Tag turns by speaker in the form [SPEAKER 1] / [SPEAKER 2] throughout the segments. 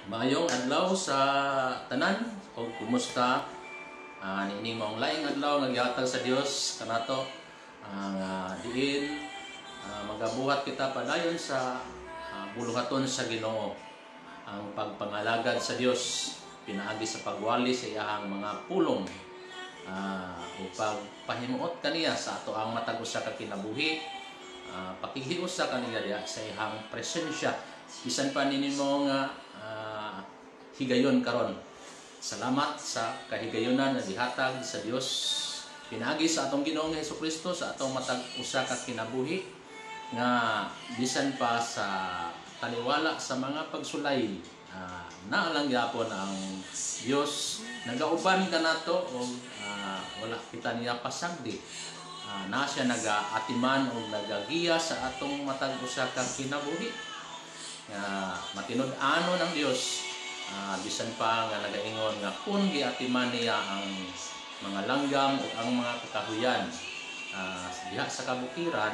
[SPEAKER 1] Maayong adlaw sa tanan o kumusta? Nining maong laing adlaw nagyatag sa Dios kanato diin magabuhat kita padayon sa buluhaton sa Ginoo. Ang pagpangalagad sa Dios pinaagi sa pagwali sa iyahang mga pulong o pagpahimuot kaniya sa ato ang matag usa ka kinabuhi, pakighius sa kaniya diha sa iyang presensya bisan pa ninimo nga higayon karon. Salamat sa kahigayunan na dihatag sa Dios pinaagi sa atong Ginoong Hesukristo sa atong matag usa ka kinabuhi nga bisan pa sa taliwala sa mga pagsulay naalang gyapon ang Dios nagauban kanato o wala kita niya pasagdi. Na siya nagaatiman o nagagiya sa atong matag usa ka kinabuhi. Matinud-ano ng Dios bisan pa nga nagaingon nga kung giatiman niya ang mga langgam o ang mga kakahuyan diha sa kabukiran,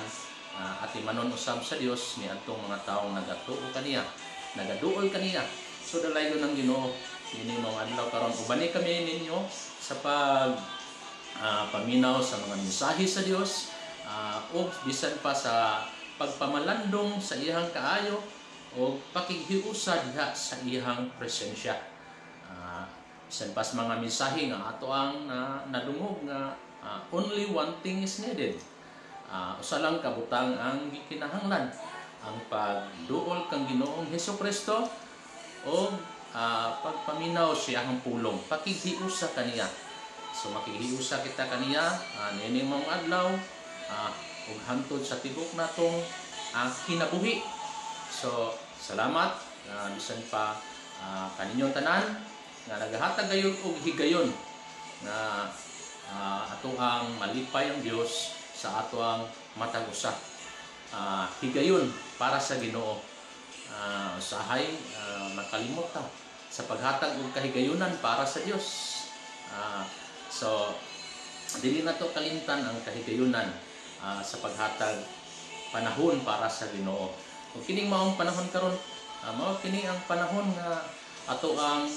[SPEAKER 1] atimanon usab sa Dios ni adtong mga taong nagatuo kaniya, nagaduol kaniya. So dalaygon ng Ginoo ini mga adlaw karon ubani kami ninyo sa paminaw sa mga mensahe sa Dios o bisan pa sa pagpamalandong sa iyang kaayo o pakighiusa diha sa iyang presensya. Bisan pa sa mga mensahe nga ato ang nadungog nga only one thing is needed. Usa lang kabutang ang gikinahanglan, ang pagduol kang Ginoong Hesukristo o pagpaminaw siya ang pulong, pakighiusa kaniya. So makighiusa kita kaniya nining mga adlaw ug hangtod sa tibok natong kinabuhi. So salamat bisan pa kaninyong tanan nga nagahatag gayud og higayon na ato ang malipay ang Dios sa ato ang matag usa. Higayon para sa Ginoo. Usahay makalimot ta sa paghatag og kahigayunan para sa Dios. So dili na to kalimtan ang kahigayunan sa paghatag panahon para sa Ginoo. Kung kining maong panahon karon, mao kini ang panahon nga ato ang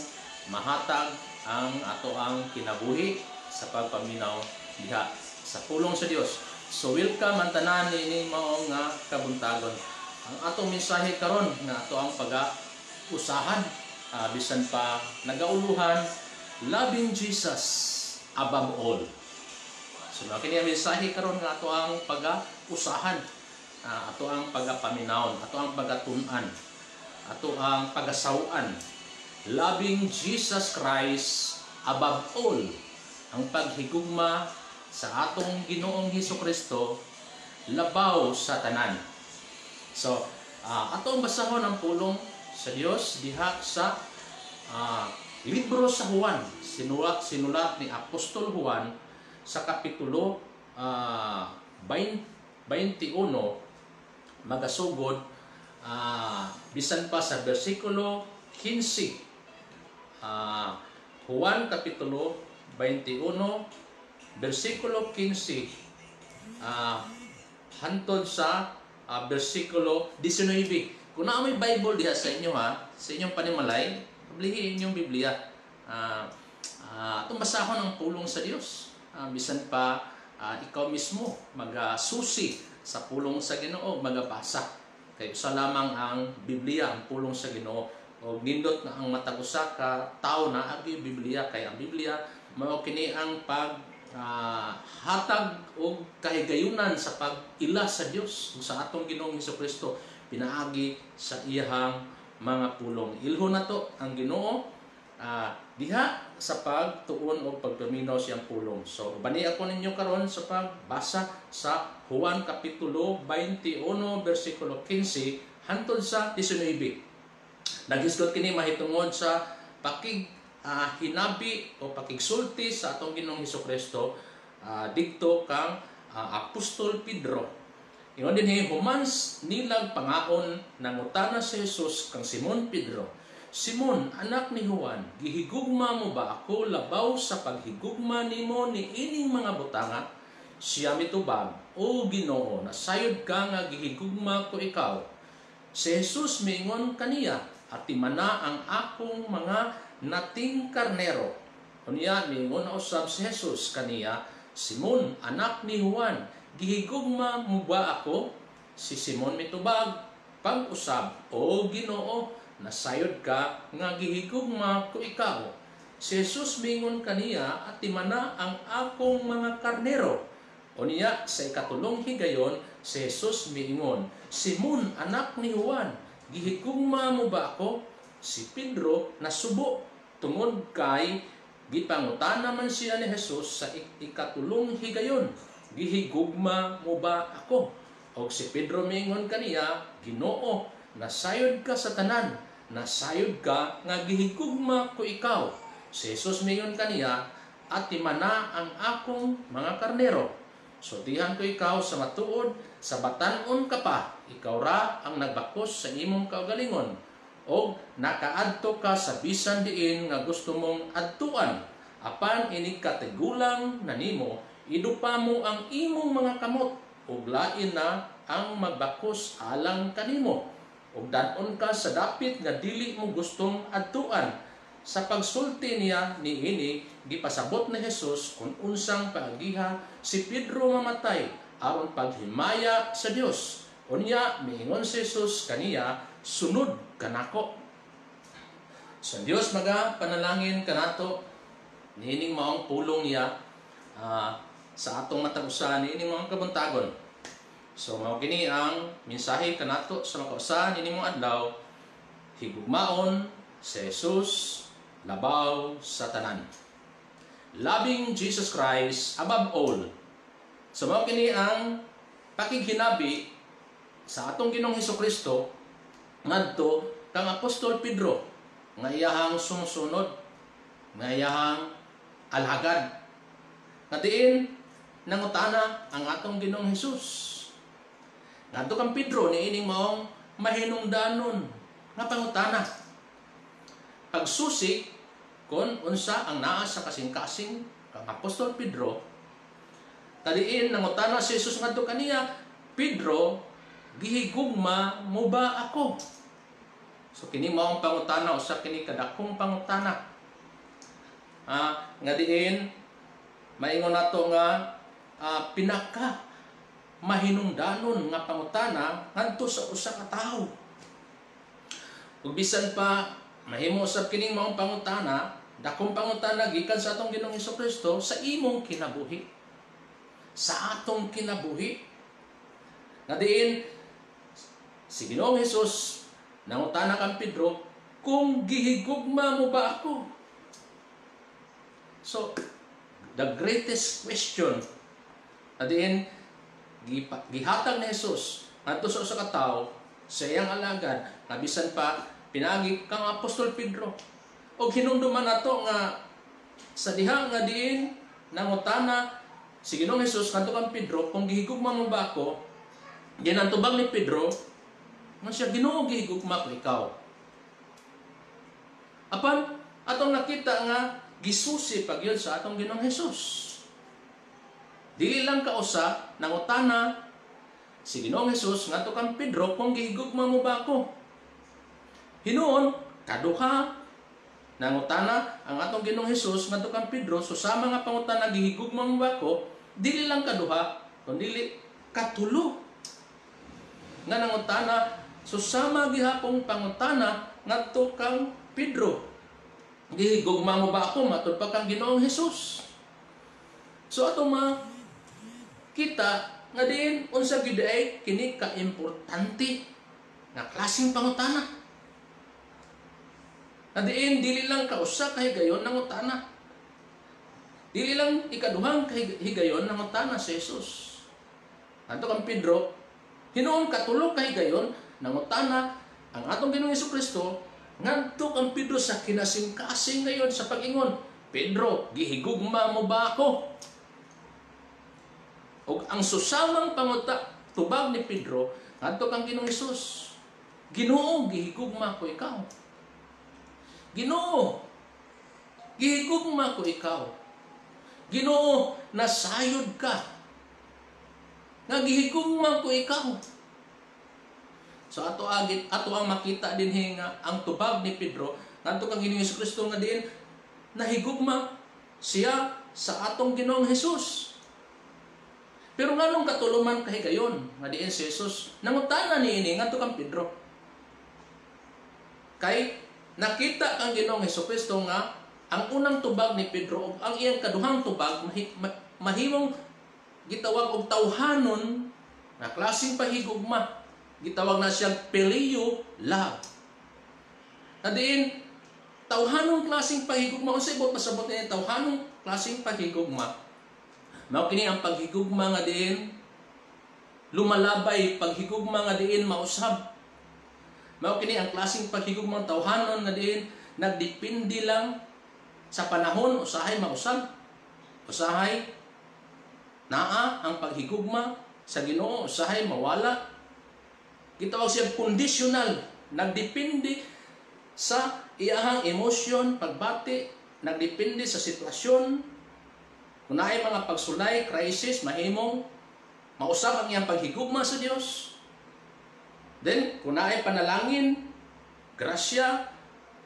[SPEAKER 1] mahatag ang ato ang kinabuhi sa pagpaminaw diha sa pulong sa Dios. So welcome ang tanan ini maong nga kabuntagon. Ang atong mensahe karon nga ato ang pag-usahan bisan pa nagauluhan, loving Jesus above all. So kini ang mensahe karon nga ato ang pag-usahan, ato ang pagapaminawon, ato ang pagatun-an, ato ang pagasawan. Loving Jesus Christ above all. Ang paghigugma sa atong Ginoong Hesukristo labaw sa tanan. So atong basahon ang pulong sa Dios diha sa libro sa Juan, sinulat ni Apostol Juan sa kapitulo 21 magasugod bisan pa sa bersikulo 15. Juan kapitulo 21 bersikulo 15 hantod sa bersikulo 19. Kung na may Bible diha sa inyo sa inyong panimalay, pablihin inyong Biblia. Itong basahon ang pulong sa Dios. Bisan pa ikaw mismo magasusi sa pulong sa Ginoo, magabasa. Kay usa lamang ang Biblia, ang pulong sa Ginoo. O nindot na ang matag usa ka tawo na agi Biblia, kay ang Biblia mao kini ang hatag o kahigayunan sa pag-ila sa Dios sa atong Ginoong Hesukristo pinaagi sa iyang mga pulong. Ilho na to ang Ginoo diha sa pagtuon o pagpaminaw siyang pulong. So bani ako ninyo karon sa pagbasa sa Juan kapitulo 21 bersikulo 15 hantod sa 19. Naghisgot kini mahitungod sa hinabi o pakigsulti sa atong Ginoong Hesukristo didto kang Apostol Pedro. Ingon dinhi humans nilag pangaon nangutana si Jesus kang Simon Pedro, Simon, anak ni Juan, gihigugma mo ba ako labaw sa paghigugma nimo ni ining mga butanga? Siya mitubag, O Ginoo, nasayod ka nga gihigugma ko ikaw. Si Jesus mingon kaniya, at timana ang akong mga nating karnero. Unya miingon na usab si Jesus kaniya, Simon, anak ni Juan, gihigugma mo ba ako? Si Simon mitubag, pag-usab, O Ginoo, nasayod ka nga gihigugma ko ikaw. Si Jesus mingon kaniya, at timana ang akong mga karnero. Unya sa ikatulong higayon, si Jesus miingon, Simon, anak ni Juan, gihigugma mo ba ako? Si Pedro nasubo tungod kay gipangutana man siya ni Jesus sa ikatulong higayon, gihigugma mo ba ako? O si Pedro mingon kaniya, Ginoo, nasayod ka sa tanan, nasayod ka nga gihigugma ko ikaw. Si Jesus mingon kaniya, at timana ang akong mga karnero. Sultihan ko ikaw sa matuod, sa batan-on ka pa, ikaw ra ang nagbakos sa imong kaugalingon, o nakaadto ka sa bisan diin nga gusto mong adtuan. Apan inig katigulang na nimo, idupa mo ang imong mga kamot, ug lain na ang magbakos alang kanimo. Ug danon ka sa dapit nga dili mo gustong adtuan. Sa pagsulti niya niini, gipasabot ni Jesus kung unsang paagiha si Pedro mamatay aron paghimaya sa Dios. Unya miingon si Jesus kaniya, sunod kanako. Sa Dios maga panalangin kanato niining maong pulong niya sa atong matag-usa niining mga kabuntagon. So mao kini ang mensahe kanato sa makausa niining mga adlaw, higugmaon si Jesus labaw sa tanan. Loving Jesus Christ above all. So mao kini ang pakighinabi sa atong Ginoong Hesukristo ngadto kang Apostol Pedro nga iyahang sumusunod, nga iyahang alhagad. Nga diin nangutana ang atong Ginoong Hesus. Ngadto kang Pedro niining maong mahinungdanon nga pangutana. Pagsusi kon unsa ang naa sa kasing-kasing kang Apostol Pedro, tadiin nangutana si Jesus ngadto kaniya, Pedro, gihigugma mo ba ako? So kini maong pangutana usa kini kadakong pangutana. Nga diin maingon nato nga pinaka mahinungdanon nga pangutana ngadto sa usa ka tawo. Ug bisan pa mahimo usab kining maong pangutana, dakong pangutana gikan sa atong Ginoong Hesukristo sa imong kinabuhi. Sa atong kinabuhi. Nga diin si Ginoong Hesus nangutana kang Pedro, kung gihigugma mo ba ako? So, the greatest question na diin gihatag ni Jesus ngadto sa usa ka tawo sa iyang alagad nga bisan pa pinagi kang Apostol Pedro. Og hinumduman nato nga sa diha nga diin nangutana si Ginoong Hesus ngadto kang Pedro, kung gihigugma mo ba ako? Ginantubag ni Pedro nga siya, Ginoo, gihigugma ko ikaw. Apan atong nakita nga gisusi pagyud sa atong Ginoong Hesus. Dili lang kausa nangutana si Ginoong Hesus ngadto kang Pedro, kung gihigugma mo ba ako? Hinuon kaduha nangutana ang atong Ginoong Hesus ngadto kang Pedro, susama nga pangutana gihigugma mo ba ako? Dili lang kaduha, kundi dili katulo nga nangutana, susama gihapong pangutana ngadto kang Pedro, gihigugma mo ba ako? Matud pa kang Ginoong Hesus. So ato kita nga diin unsa gid ay kini ka importante nga klaseng pangutana. Nga diin dili lang kausa ka higayon nangutana. Dili lang ikaduhang higayon nangutana si Jesus. Ngadto kang Pedro, hinuon katulo ka higayon nangutana ang atong Ginoong Hesukristo ngadto kang Pedro sa kinasing-kasing ngayon sa pag-ingon, Pedro, gihigugma mo ba ako? O ang susamang tubag ni Pedro ngadto kang Ginoong Hesus, Ginoo, gihigugma ko ikaw. Ginoo, gihigugma ko ikaw. Ginoo, nasayod ka. Nga gihigugma ko ikaw. So ato ang makita dinhi nga ang tubag ni Pedro ngadto kang Ginoong Kristo nga diin nahigugma siya sa atong Ginoong Hesus. Pero nganong katuluman kahigayon nga diin si Jesus nangutana niini ngadto kang Pedro. Kay nakita kang Ginoong Hesukristo nga ang unang tubag ni Pedro ug ang iyang kaduhang tubag mahimong gitawag og tawhanon na klaseng pahigugma. Gitawag na siya Phileo love. Na diin tawhanong klaseng pahigugma unsay bot pasabot niya tawhanong klaseng pahigugma. Mao kini ang paghigugma nga diin lumalabay, paghigugma nga diin mausab. Mao kini ang klaseng paghigugma tawhanon nga diin nagdepende lang sa panahon usahay mausab, usahay naa ang paghigugma sa Ginoo, usahay mawala. Gitawag siya conditional, nagdepende sa iyahang emosyon, pagbati, nagdepende sa sitwasyon. Kung naay mga pagsulay, crisis, mahimong mausab ang iyang paghigugma sa Dios. Then, kung naay panalangin, grasya,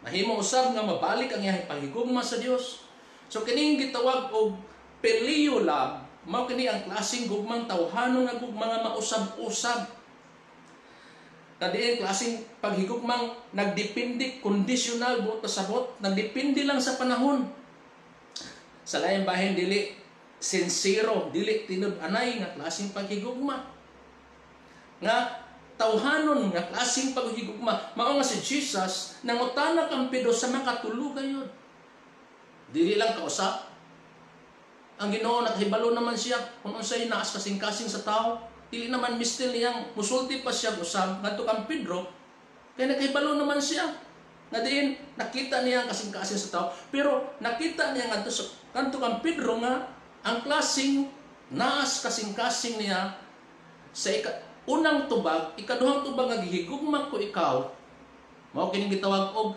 [SPEAKER 1] mahimong usab nga mabalik ang iyang paghigugma sa Dios. So kining gitawag og Phileo love, mao kini ang klaseng gugmang tawhanon nga gugma nga mausab-usab. Kadiin klaseng paghigugmang nagdepende, conditional buot pasabot, nagdepende lang sa panahon. Sa laing bahin dili sincero, dili tinud-anay nga klaseng paghigugma. Nga tawhanon nga klaseng paghigugma mao nga si Jesus nangutana kang Pedro sa makatulog gayud. Dili lang kausa ang Ginoo nakahibalo naman siya kung unsay naas kasing-kasing sa tao. Dili naman mistil niyang musulti pa siya usab ngadto kang Pedro kay nakahibalo naman siya nga diin nakita niya ang kasing-kasing sa tao, pero nakita niya ngadto sa kanto kang Pedro nga ang klaseng naas kasing-kasing niya sa unang tubag, ikaduhang tubag nga gihigugma ko ikaw, mao kining gitawag og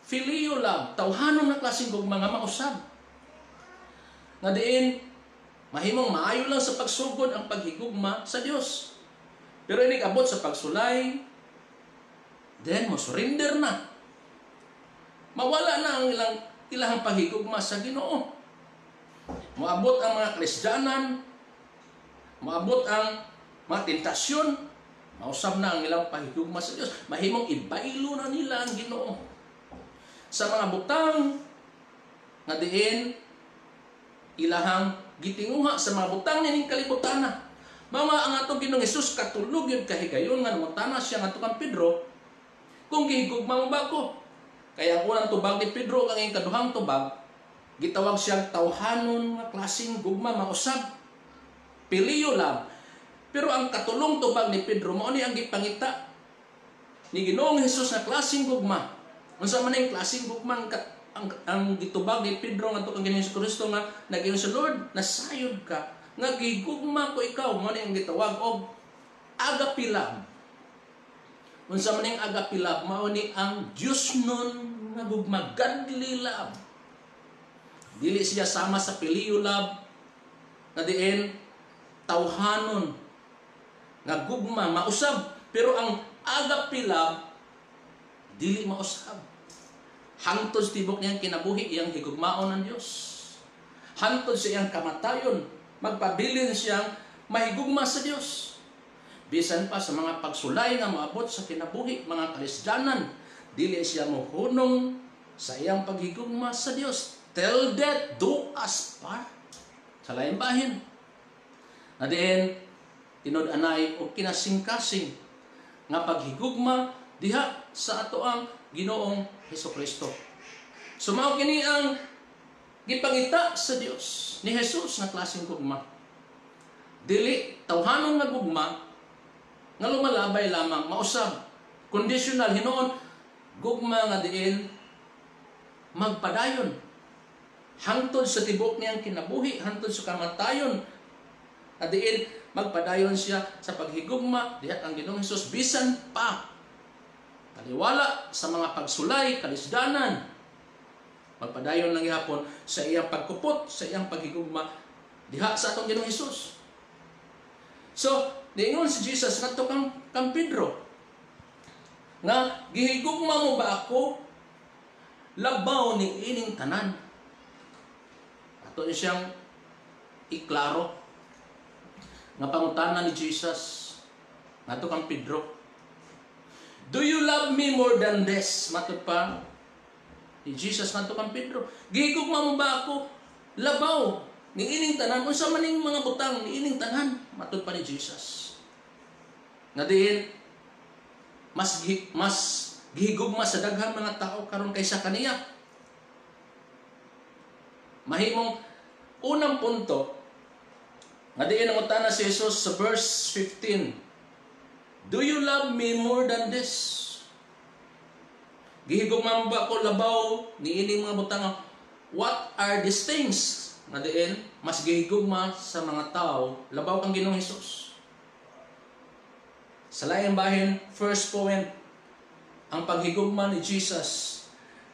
[SPEAKER 1] Phileo love, tawhanon na klaseng gugma nga mausab. Nga diin mahimong maayo lang sa pagsugod ang paghigugma sa Dios. Pero inig abot sa pagsulay, then mo surrender na. Mawala na ang ilang paghigugma sa Ginoo. Moabot ang mga Kristiyanan, moabot ang mga tentasyon, mausab na ang ilang pahigugma sa Dios. Mahimong ibaylo na nila ang Ginoo. Sa mga butang nga diin ilahang gitinguha sa mga butang nining kalibutan na. Mga ang atong Ginoong Hesus katulog yun kahigayon nga namutana siya nga kang Pedro kung gihigugma mo ba ko. Kaya ang unang tubag ni Pedro ang iyang kaduhang tubag gitawag siyang tawhanon nga klaseng gugma mausab, Phileo love. Pero ang katulong tubag ni Pedro mao ni ang gipangita ni Ginoong Hesus nga klaseng gugma. Unsa man ang klaseng gugma ang gitubag ni Pedro ngadto kang Ginoong Kristo nga nag-ingon sa Lord, nasayod ka nga gigugma ko ikaw, mao ni ang gitawag og agape love. Unsa man ang agape love, mao ni ang Dios nun nga gugma, godly love. Dili siya sama sa Phileo love na diin tawhanon nga gugma mausab, pero ang agape love dili mausab. Hangtod sa tibok niyang kinabuhi iyang higugmaon ng Dios. Hangtod sa iyang kamatayon, magpabilin siyang mahigugma sa Dios. Bisan pa sa mga pagsulay nga maabot sa kinabuhi, mga Kristiyanan, dili siya mohunong sa iyang paghigugma sa Dios. Till death do us part. Sa laing bahin. Na diin tinud-anay o kinasing-kasing nga paghigugma diha sa ato ang Ginoong Hesukristo. So mao kini ang gipangita sa Dios ni Jesus nga klaseng gugma. Dili tawhanon nga gugma nga lumalabay lamang mausab, conditional hinuon gugma nga diin magpadayon hangtod sa tibok niyang kinabuhi, hangtod sa kamatayon. Diin magpadayon siya sa paghigugma diha ang Ginoong Hesus bisan pa taliwala sa mga pagsulay, kalisdanan. Magpadayon lang gihapon sa iyang pagkupot, sa iyang paghigugma diha sa atong Ginoong Hesus. So, niingon si Jesus ngadto kang Pedro, nga gihigugma mo ba ako labaw ni ining tanan? Ato ni siyang iklaro nga pangutana ni Jesus nato kang Pedro. Do you love me more than this? Matod pa ni Jesus nato kang Pedro. Gihigugma mo ba ako labaw ni ining tanan? Unsa man ning mga butang ni ining tanan? Matod pa ni Jesus. Nga diin mas gihigugma sa daghang mga tao karon kaysa kaniya. Mahimong unang punto nga diin ang utana si Jesus sa verse 15. Do you love me more than this? Gihigugma mo ba ko labaw ni ining mga butang? What are these things? Nga diin mas gihigugma sa mga tao labaw kang Ginoong Hesus. Sa laing bahin, first point, ang paghigugma ni Jesus.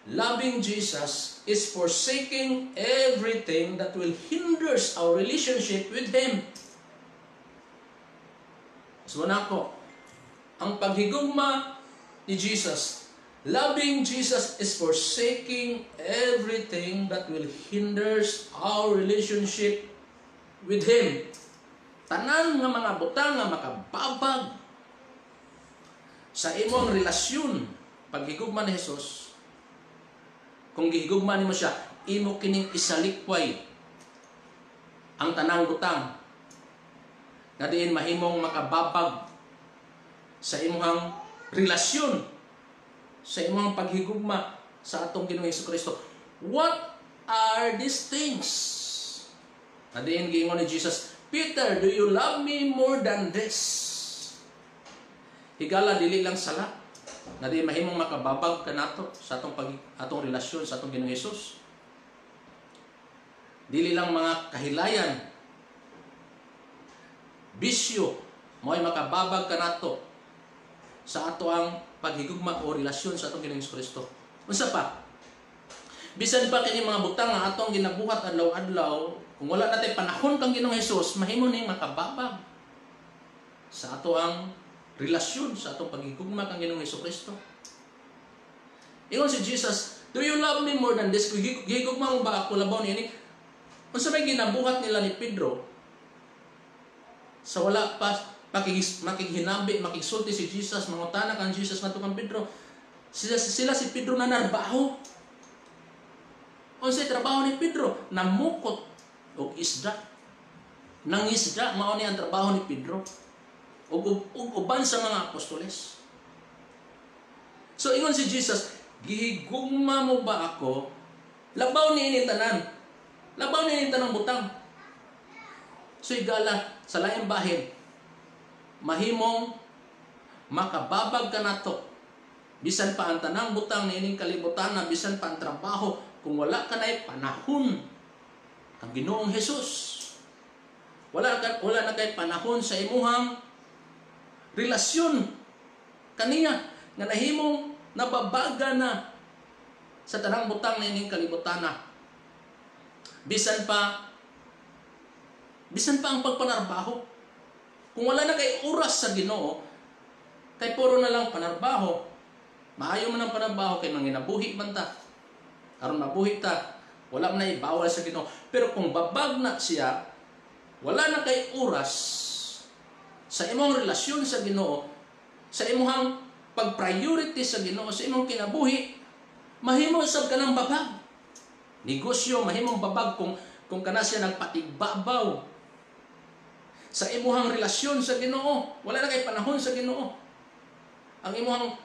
[SPEAKER 1] Loving Jesus is forsaking everything that will hinders our relationship with Him. So nako, ang paghigugma ni Jesus, loving Jesus is forsaking everything that will hinders our relationship with Him. Tanan nga mga butang nga makababag sa imong relasyon, paghigugma ni Jesus, kung gihigugma nimo siya, imo kining isalikway ang tanang butang nga diin mahimong makababag sa imong relasyon, sa imong paghigugma sa atong Ginoong Hesukristo. What are these things? Nga diin giingon ni Jesus, Peter, do you love me more than this? Higala dili lang sala na di mahimong makababag kanato sa atong relasyon sa atong Ginoong Hesus. Dili lang mga kahilayan, bisyo mo'y makababag kanato sa ato ang paghigugma o relasyon sa atong Ginoong Kristo. Unsa pa? Bisan pa kini mga butang nga atong ginabuhat adlaw-adlaw, kung wala natay panahon kang Ginoong Hesus, mahimo ning makababag sa ato ang relasyon sa atong paghigugma kang Ginoong Hesukristo. Ingon si Jesus, do you love me more than this? Gihigugma mo ba ako labaw niini? Unsa may ginabuhat nila ni Pedro sa wala pa makighinabi, makigsulti si Jesus, mangutana kang Jesus ngadto kang Pedro. Sila si Pedro na narbaho. Unsay trabaho ni Pedro? Namukot og isda. Nangisda mao ni ang trabaho ni Pedro. Ug uban sa mga apostoles. So ingon si Jesus, gihigugma mo ba ako labaw niini tanan? Labaw niini tanang butang. So igala sa laing bahin, mahimong makababag ka nato. Bisan pa ang tanang butang niining kalibutan na bisan pa ang trabaho, kung wala ka na'y panahon ang Ginoong Hesus. Wala na kay panahon sa imuhang relasyon kaniya nga nahimong nababaga na sa tanang butang na ining kalibutan na. Bisan pa ang pagpanarbaho. Kung wala na kay oras sa Ginoo, kay puro na lang panarbaho. Maayo man ang panarbaho kay manginabuhi man ta. Aron mabuhi ta, wala man na ibawal sa Ginoo. Pero kung babag na siya, wala na kay oras sa imong relasyon sa Ginoo, sa imong pag-priority sa Ginoo, sa imong kinabuhi, mahimo sab ka ng babag. Negosyo, mahimong babag kung kana siya nagpatigbabaw sa imong relasyon sa Ginoo. Wala na kay panahon sa Ginoo. Ang imong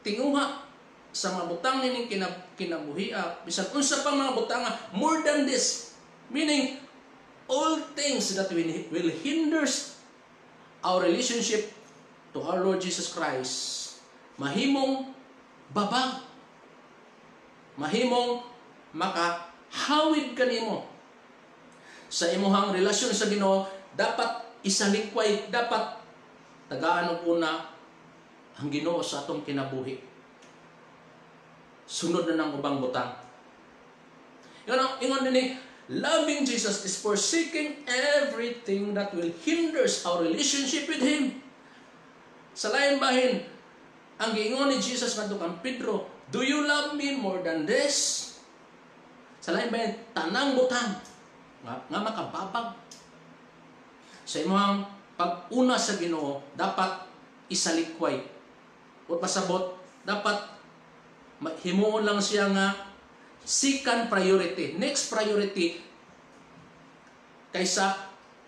[SPEAKER 1] tinguha sa mga butang nining kinabuhi, bisan unsa pang mga butang, more than this, meaning all things that will hinders our relationship to our Lord Jesus Christ, mahimong babag, mahimong makahawid kanimo sa imuhang relasyon sa Ginoo. Dapat isalikway, dapat tagaan og una ang Ginoo sa atong kinabuhi. Sunod na ng ubang butang. Ingon din, loving Jesus is forsaking everything that will hinders our relationship with Him. Sa lain bahin, ang giingon ni Jesus ngadto kang Pedro, "Do you love me more than this?" Sa lain ba tanang butang nga makababag sa imong pag-una sa Ginoo, dapat isalikway. O pasabot, dapat himuon lang siya nga second priority, next priority kaysa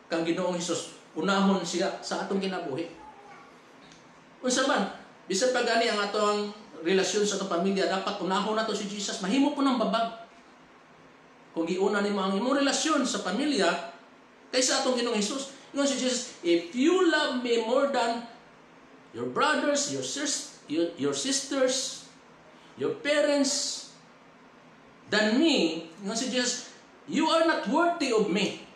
[SPEAKER 1] kang Ginoong Hesus. Unahon siya sa atong kinabuhi. Unsa man, bisan pa gani ang atong relasyon sa atong pamilya, dapat unahon nato si Jesus. Mahimo po ng babag. Kung giuna nimo ang imong relasyon sa pamilya kaysa atong Ginoong Hesus. Ingon si Jesus, "If you love me more than your brothers, your sisters, your parents, than me," ingon si Jesus, "you are not worthy of me."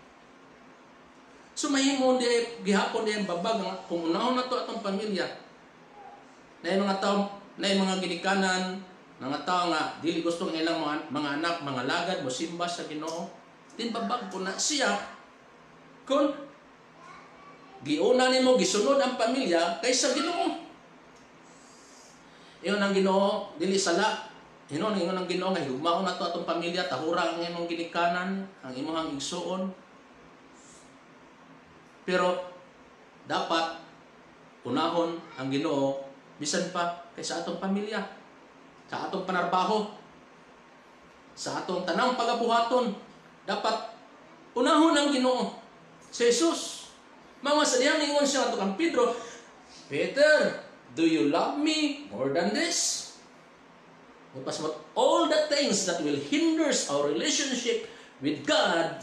[SPEAKER 1] So mahimo di gihapon di babag kung unahon nato atong pamilya. Na mga tao, na mga ginikanan, mga tao nga dili gusto ng ilang mga anak, mga lagad mo simba sa Ginoo. Din babag po na siya kung giuna nimo gisunod ang pamilya kaysa Ginoo. Iyon ang Ginoo dili sala. Ingon ang Ginoo nga higugmaon nato atong pamilya, tahura ang imong ginikanan, ang imong igsuon. Pero dapat unahon ang Ginoo bisan pa kaysa atong pamilya, sa atong panarbaho, sa atong tanang pagabuhaton. Dapat unahon ang Ginoo si Jesus. Mga sa diyang ningon siya ato kang Pedro, "Peter, do you love me more than this?" Because all the things that will hinders our relationship with God,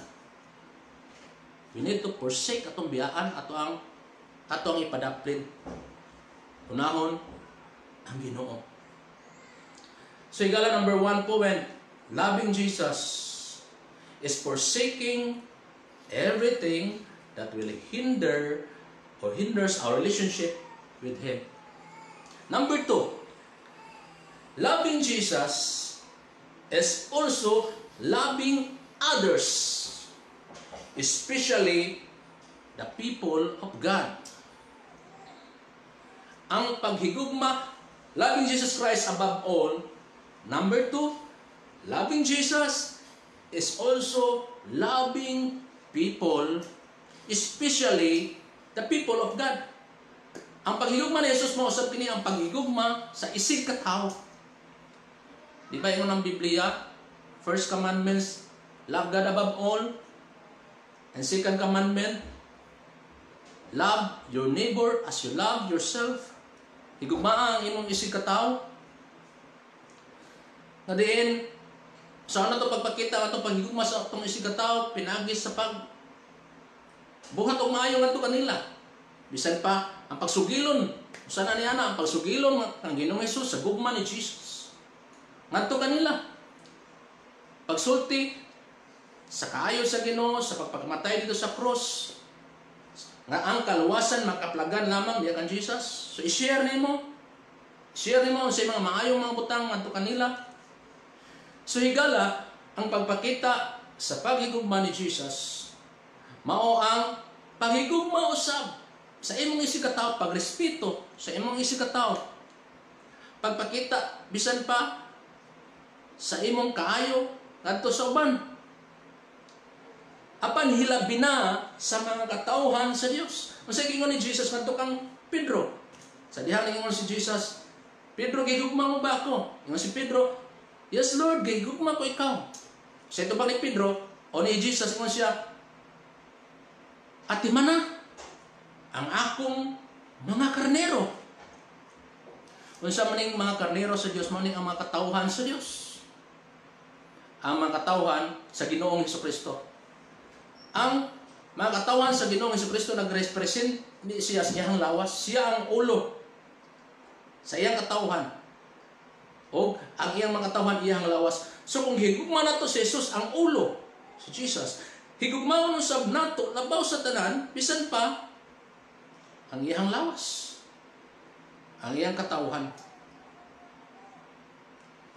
[SPEAKER 1] we need to forsake atong biyaan, ato ang ipadaplin. Unahon ang Ginoo. So higala number 1 po, when loving Jesus is forsaking everything that will hinder or hinders our relationship with Him. Number 2, loving Jesus is also loving others, especially the people of God. Ang paghigugma, loving Jesus Christ above all. Number 2, loving Jesus is also loving people, especially the people of God. Ang paghigugma ni Jesus mo usab kini ang paghigugma sa isig ka tawo. Di ba yung ng Biblia? First commandments, love God above all. And second commandment, love your neighbor as you love yourself. Higugmaa ang imong isig ka tawo. Nga diin, saan na ito pagpakita ang itong paghigugma sa itong isig ka tawo, pinagis sa buhat o maayo nga ito kanila. Bisan pa, ang pagsugilon, saan na niya ang pagsugilon ng Ginoong Hesus sa gugma ni Jesus. Nga ito kanila. Pagsulti, sa kaayo sa Ginoo, sa pagpakamatay dito sa cross, nga ang kaluwasan makaplagan lamang diya kan Jesus. So i-share nimo sa mga maayong mga butang ngadto kanila. So higala ang pagpakita sa paghigugma ni Jesus mao ang paghigugma usab sa imong isig ka tawo, pagrespeto sa imong isig ka tawo, pagpakita bisan pa sa imong kaayo ngadto sa uban, apan hilabi na sa mga katawhan sa Dios. Unsa gingon ni Jesus ngadto kang Pedro? Sa diha ningon si Jesus, "Pedro, gigugma mo ba ako?" Ingon si Pedro, "Yes Lord, gigugma ko ikaw." Sa ito pa ni Pedro, o ni Jesus, ingon siya, "Ati mana ang akong mga karnero." Unsa maning mga karnero sa Dios, maning ang mga katawhan sa Dios. Ang mga katawhan sa Ginoong Hesukristo. Ang mga katawan sa Ginoong Hesukristo nag-represent di siya sa iyang lawas, siya ang ulo sa iyang katawhan. O ang iyang mga katawan iyang lawas. So kung higugma nato si Jesus ang ulo, si Jesus, higugma mo sab nato labaw sa tanan bisan pa ang iyang lawas, ang iyang katawhan,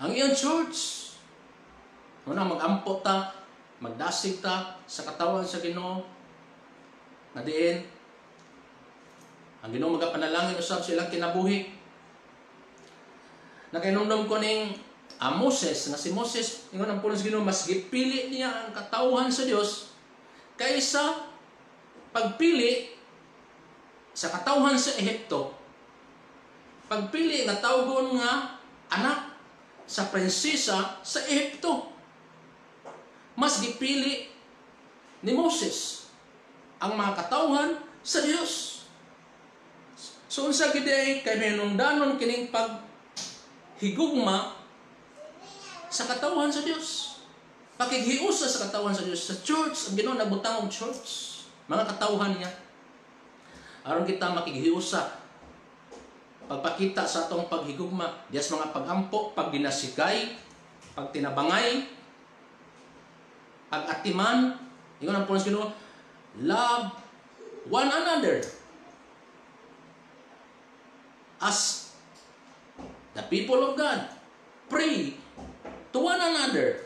[SPEAKER 1] ang iyang church. Muna mag-ampo ta, magdasig ta sa katawan sa Ginoo, na diin ang Ginoo magapanalangin usab silang kinabuhi. Nakainumdum ko ning Moses, na si Moses, ingon ang pulos Ginoo, mas gipili niya ang katawhan sa Dios kaysa pagpili sa katawhan sa Ehipto. Pagpili nga tawgon nga anak sa prinsesa sa Ehipto. Mas gipili ni Moses ang mga katawhan sa Dios. So unsa gid ay kay hinungdanon kining paghigugma sa katawhan sa Dios. Pakighiusa sa katawhan sa Dios. Sa church, ang Ginoo nagbutang og church, mga katawhan niya. Aron kita makighiusa, pagpakita sa atong paghigugma, dias mga pagampo, pagbinasigay, pagtinabangay, pag-atiman, ingon ang pulos Ginoo, love one another as the people of God. Pray to one another.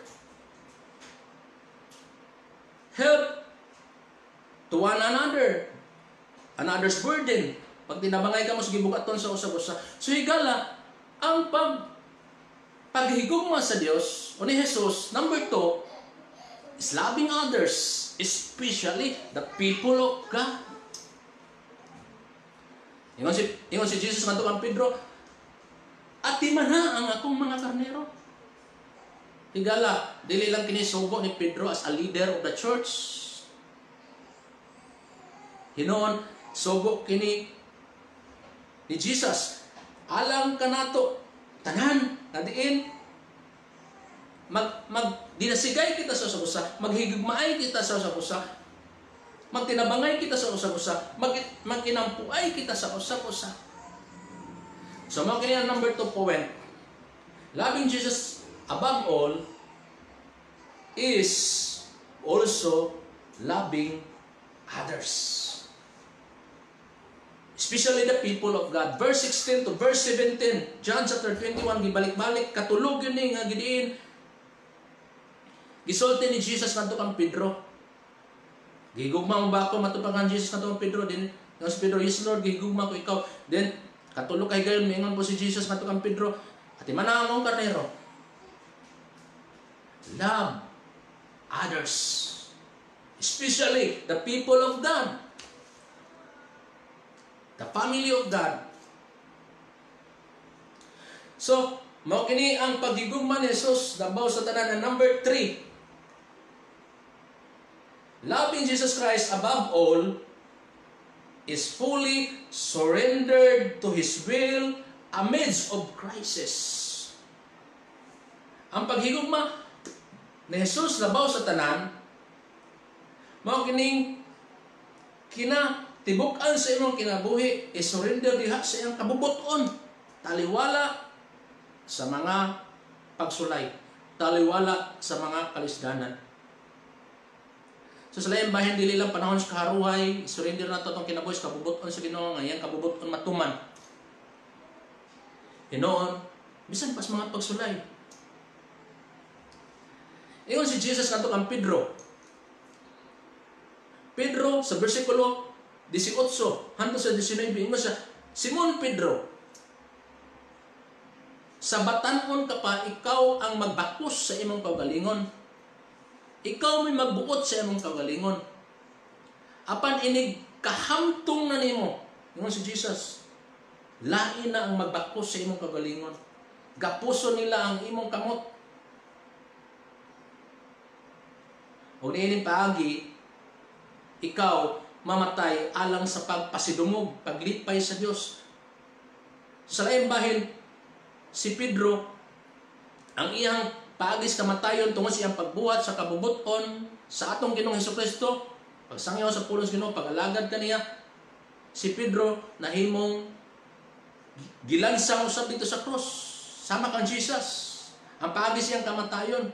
[SPEAKER 1] Help to one another. Another's burden. Pag tinabangay ka mo, sige bukaton sa usag-usa. So higala, ang paghigugma sa Dios o ni Jesus, number 2, is loving others, especially the people of God. Ingon si Jesus ngadto kang Pedro, atiman na ang akong mga karnero. Higala, dili lang kini sugo ni Pedro as a leader of the church. Hinoon, sugo kini ni Jesus. Alang kanato, tanan, nadiin, dinasigay kita sa usa-usa, maghigugmaay kita sa usa-usa, magtinabangay kita sa usa-usa, magkinampuay kita sa usa-usa. So, mga kanya number 2 point. Loving Jesus above all is also loving others. Especially the people of God. Verse 16 to verse 17. John chapter 21, gibalik-balik, katulog yun nga gidiin. Gisulti ni Jesus ngadto kang Pedro. Gihigugma mo ba ako? Matupangan Jesus ngadto kang Pedro. Then, si Pedro, yes Lord, gihigugma ko ikaw. Then, katulog kay gayon, mingon po si Jesus ngadto kang Pedro. At imana ang karnero. Love others. Especially the people of God. The family of God. So, mao kini ang paghigugma ni Jesus dabaw sa tanan na number 3. Loving Jesus Christ above all is fully surrendered to His will amidst of crisis. Ang paghigugma ni Jesus labaw sa tanan mao kining tibukan sa imong kinabuhi i-surrender diha sa iyang kabubuton, taliwala sa mga pagsulay, taliwala sa mga kalisdanan. So sa laing bahin dili lang panahon sa kaharuhay, surrender na to tong kinabuhi sa kabubuton sa Ginoo nga iyang kabubuton matuman. Hinoon bisan pas mga pagsulay. Ingon si Jesus ngadto kang Pedro. Pedro sa bersikulo 18 hangtod sa 19 ingon siya, Simon Pedro, sa batanon ka pa ikaw ang magbakos sa imong kaugalingon. Ikaw may magbuot sa imong kaugalingon. Apan inig kahamtong na nimo, ingon si Jesus, lain na ang magbakos sa imong kaugalingon. Gapuso nila ang imong kamot. Huwag niinin paagi, ikaw mamatay alang sa pagpasidungog, paglipay sa Dios. Sa laing bahin, si Pedro, ang iyang paagis kamatayon tungod sa iyang pagbuhat sa kabubuton sa atong Ginoong Hesukristo, pagsangyaw sa pulong Ginoo, pag-alagad kaniya, si Pedro nahimong gilansang usab dito sa krus, sama kang Jesus. Ang paagis iyang kamatayon,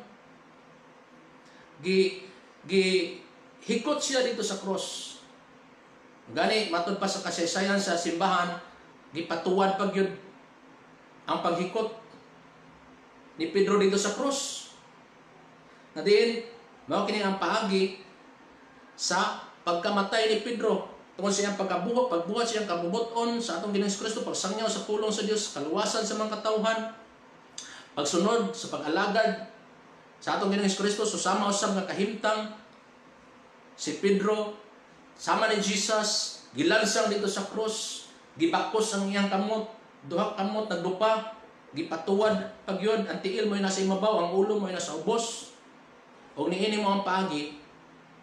[SPEAKER 1] hikot siya dito sa krus. Gani, matod pa sa kasaysayan sa simbahan, gipatuwad pag yun ang paghikot ni Pedro dito sa krus. Na din, mao kini ang paagi sa pagkamatay ni Pedro tungod sa iyang pagbuhat sa iyang kabubuton sa atong Ginoong Kristo, pagsangyaw sa pulong sa Dios, kaluwasan sa mga katawhan. pagsunod sa pag-alagad sa atong Ginoong Kristo, susama usab nga kahimtang si Pedro sama ni Jesus, gilansang dito sa krus, gibakos ang iyang kamot, duha kamot nagdupa, gipatuwad pagyod, ang tiil mo nasa imabaw, ang ulo mo nasa ubos. O niini mo ang paagi,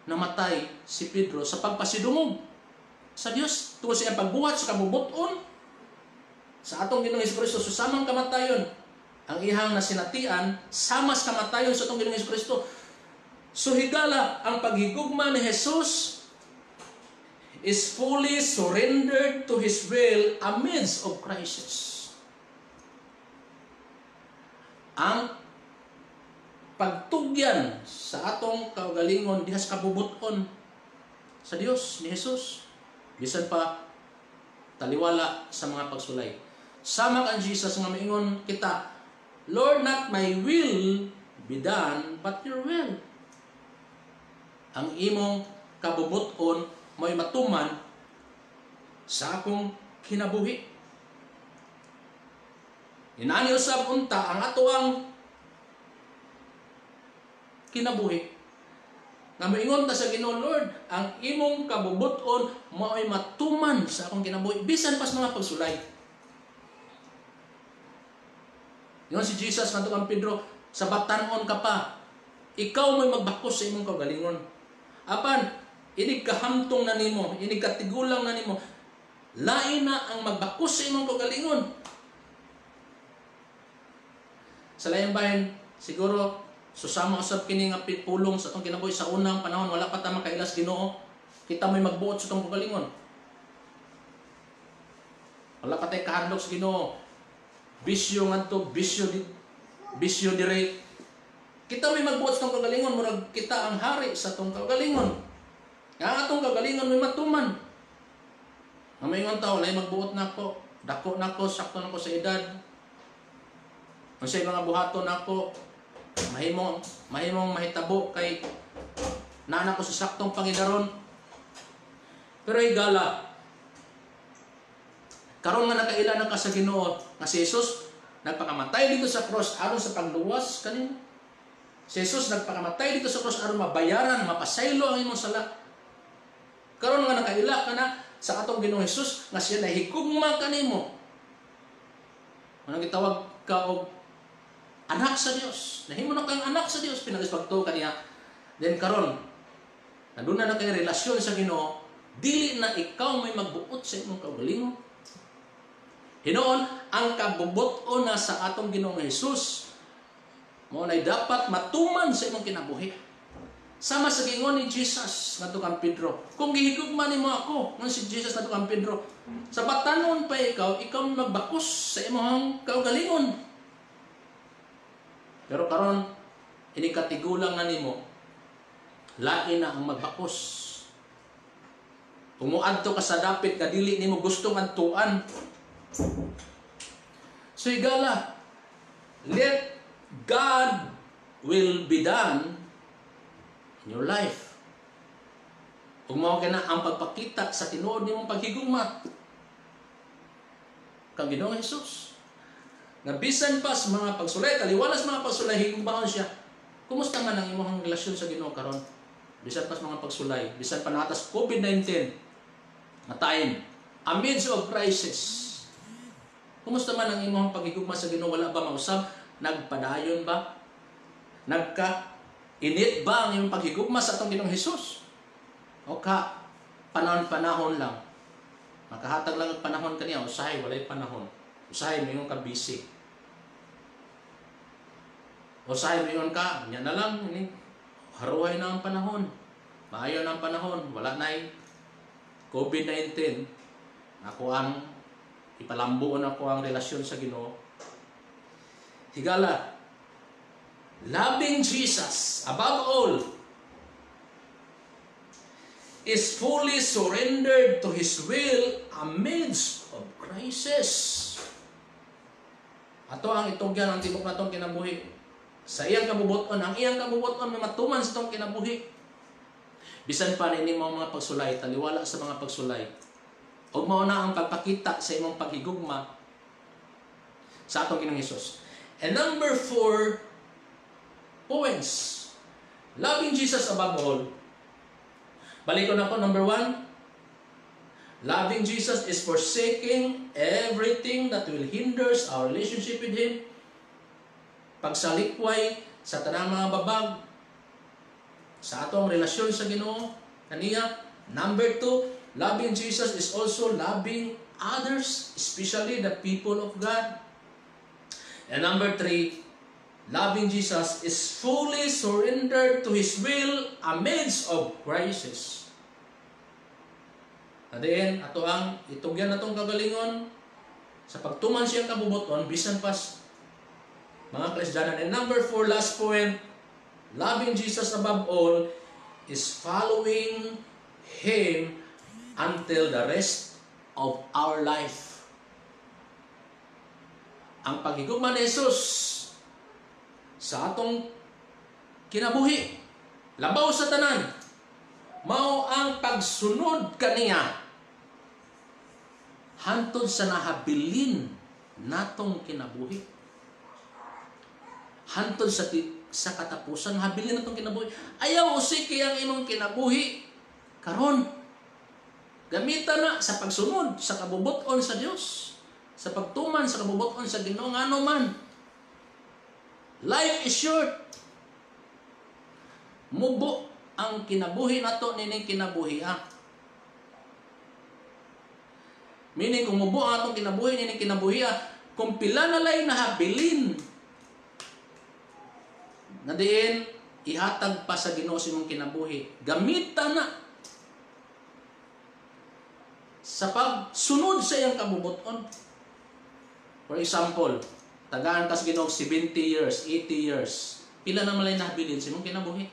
[SPEAKER 1] namatay si Pedro sa pagpasidungog sa Dios tungod sa iyang pagbuhat sa kabubuton sa atong Ginoong Kristo, susamang kamatayon ang ihang nasinatian, samas kamatayon sa atong Ginoong Kristo. So higala ang paghigugma ni Jesus is fully surrendered to His will amidst of crisis. Ang pagtugyan sa atong kaugalingon dihas kabubuton sa Dios ni Jesus, bisan pa taliwala sa mga pagsulay. Sama kan Jesus nga maingon kita, Lord, not my will be done, but your will. Ang imong kabubuton mo'y matuman sa akong kinabuhi. Inani usab unta ang atoang kinabuhi. Nga moingon ta sa Ginoo, Lord, ang imong kabubuton mo'y matuman sa akong kinabuhi bisan pas mga pagsulay. Ingon si Jesus ngadto kang Pedro, sa batanon ka pa, ikaw mo'y magbakos sa imong kaugalingon. Apan inig kahamtong na nimo, inig katigulang na nimo, lain na ang magbakos sa imong kaugalingon. Sa layang bahin, siguro susama usab kini nga pulong sa atong kinabuhi sa unang panahon, wala pa ta makailas Ginoo, kita may magbuot sa atong kaugalingon. Wala pa tay kahadlok sa Ginoo. Bisyo ngadto, bisyo dire. Kita may magbuot sa atong kaugalingon, murag kita ang hari sa atong kaugalingon. Ang atong kaugalingon may matuman. Ang maingon tao, lay magbuot nako, dako nako, sakto nako sa edad. Ang say mga buhaton nako, mahimong mahitabo kay nana ko sa saktong pangidaron. Pero higala, karon nga nakaila na ka sa Ginoo nga si Jesus nagpakamatay dito sa cross aron sa pagluwas kanimo. Si Jesus nagpakamatay dito sa cross aron mabayaran, mapasaylo ang imong sala. Karon nga nakaila ka na sa atong Ginoong Jesus nga siya nahigugma kanimo. Ano gitawag ka og anak sa Dios. Nahimo na kang anak sa Dios, pinagispagtuo kaniya. Then karon naduna na kay relasyon sa Ginoo, dili na ikaw may magbuot sa imong kaugalingon. Hinoon ang kabubuton na sa atong Ginoong Jesus mo na dapat matuman sa imong kinabuhi. Sama sa gingon ni Jesus ngadto kang Pedro. Kung gihigugma nimo ako, ngon si Jesus ngadto kang Pedro, sa batanon pa ikaw magbakos sa imong kaugalingon. Pero karon ini katigulang na nimo, lain na ang magbakos. Kung muadto ka sa dapit nga dili nimo gustong adtuan. So higala, let God will be done in your life. Kung mao kana ang pagpakita sa tinuod nimong paghigugma kang Ginoong Hesus, nga bisan pa sa mga pagsulay, taliwala sa mga pagsulay, higugmaon siya. Kumusta man ang imong relasyon sa Ginoo karon? Bisan pa sa mga pagsulay, bisan pa natas COVID-19 na time, amidst of crisis. Kumusta man ang imong paghigugma sa Ginoo? Wala ba mausab? Nagpadayon ba? Nagka-init ba ang imong paghigugma sa atong Ginoong Hesus? O ka, panahon-panahon lang. Makahatag lang ang panahon kaniya, usahay, walay panahon. Usahay, mayroon ka busy. Usahay, mayroon ka, yan na lang, haruhay na ang panahon. Maayo na ang panahon, wala na COVID-19. Ako ang ipalambuon ako ang relasyon sa Ginoo. Higala, loving Jesus above all is fully surrendered to His will amidst of crisis. Ato ang itugyan ang tibok na itong kinabuhi. Sa iyang kabubuton, ang iyang kabubuton may matuman sa itong kinabuhi. Bisan pa nini mga pagsulay, taliwala sa mga pagsulay. Huwag mo na ang pagpakita sa imong paghigugma sa atong Ginoong Hesus. And number 4 points. Loving Jesus above all. Balik ko na po, number 1. Loving Jesus is forsaking everything that will hinders our relationship with Him. Pagsalikway sa tanang mga babag sa atong relasyon sa Ginoo kaniya. Number 2, loving Jesus is also loving others, especially the people of God. And number 3, loving Jesus is fully surrendered to His will amidst of crisis. Adiin, ato ang itugyan natong kagalingon sa pagtuman siyang kabubuton, bisan pas mga Kristiyanan. And number 4, last point, loving Jesus above all is following Him until the rest of our life. Ang paghigugma ni Jesus sa atong kinabuhi, labaw sa tanan, mao ang pagsunod kaniya hantod sa nahabilin natong kinabuhi. Hantod sa katapusan, habilin natong kinabuhi. Ayaw usiki ang imong kinabuhi karon. Gamitan na sa pagsunod sa kabubuton sa Dios, sa pagtuman sa kabubuton sa Ginoo ngano man. Life is short. Mubo ang kinabuhi nato nining kinabuhi. Meaning kung mubo ang atong kinabuhi nining kinabuhi, kung pila na lay nahabilin na diin ihatag pa sa Ginoo sa imong kinabuhi, gamitan na sa pagsunod sa iyang kabubuton. For example, tagaan ka sa Ginoo 70 years, 80 years, pila na malay nahabilin sa imong kinabuhi.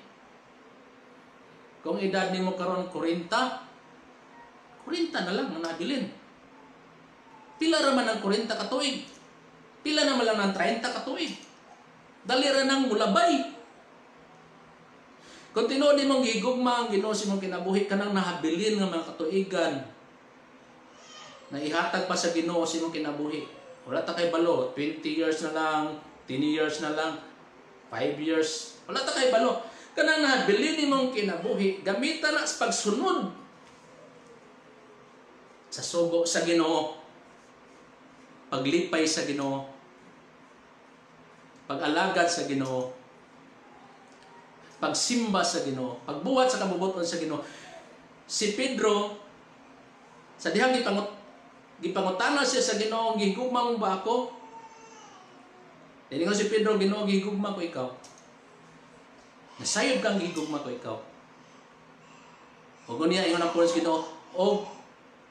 [SPEAKER 1] Kung edad nimo karon 40 na lang ang nahabilin. Pila ra man ang 40 ka tuig? Pila na man lang ang 30 ka tuig? Dali ra nang mulabay. Kung tinuod nimong gigugma ang Ginoo sa imong kinabuhi, kanang nahabilin nga mga katuigan na ihatag pa sa Ginoo sa imong kinabuhi. Wala ta kay balo, 20 years na lang, 10 years na lang, 5 years. Wala ta kay balo. Kanang nahabilin nimong kinabuhi, gamitan na sa pagsunod sa sugo sa Ginoo, paglipay sa Ginoo, pag-alagad sa Ginoo, pagsimba sa Ginoo, pagbuhat sa kabubuton sa Ginoo. Si Pedro, sa dihang gipangutana siya sa Ginoo, gihigugma mo ba ako? Diningon si Pedro, Ginoo, gihigugma ko ikaw. Nasayod kang gihigugma ko ikaw. Huwag niya, ingon ang pulis Ginoo, o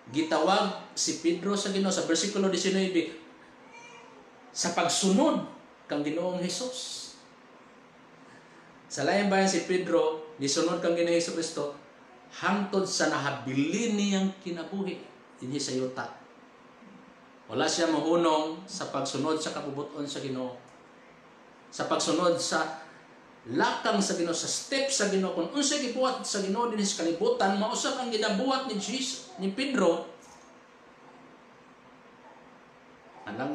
[SPEAKER 1] gitawag si Pedro sa Ginoo sa versikulo 19, sa pagsunod kang Ginoong Hesus. Sa laing bayan si Pedro, nisunod kang Ginoong Hesus Kristo, hangtod sa nahabilin niyang kinabuhi dinhi sa yuta. Wala siya mahunong sa pagsunod sa kabubuton sa Ginoo, sa pagsunod sa lakang sa Ginoo, sa step sa Ginoo. Kung unsay gibuhat sa Ginoo dinhi sa kalibutan, mausap ang ginabuhat ni Jesus, ni Pedro.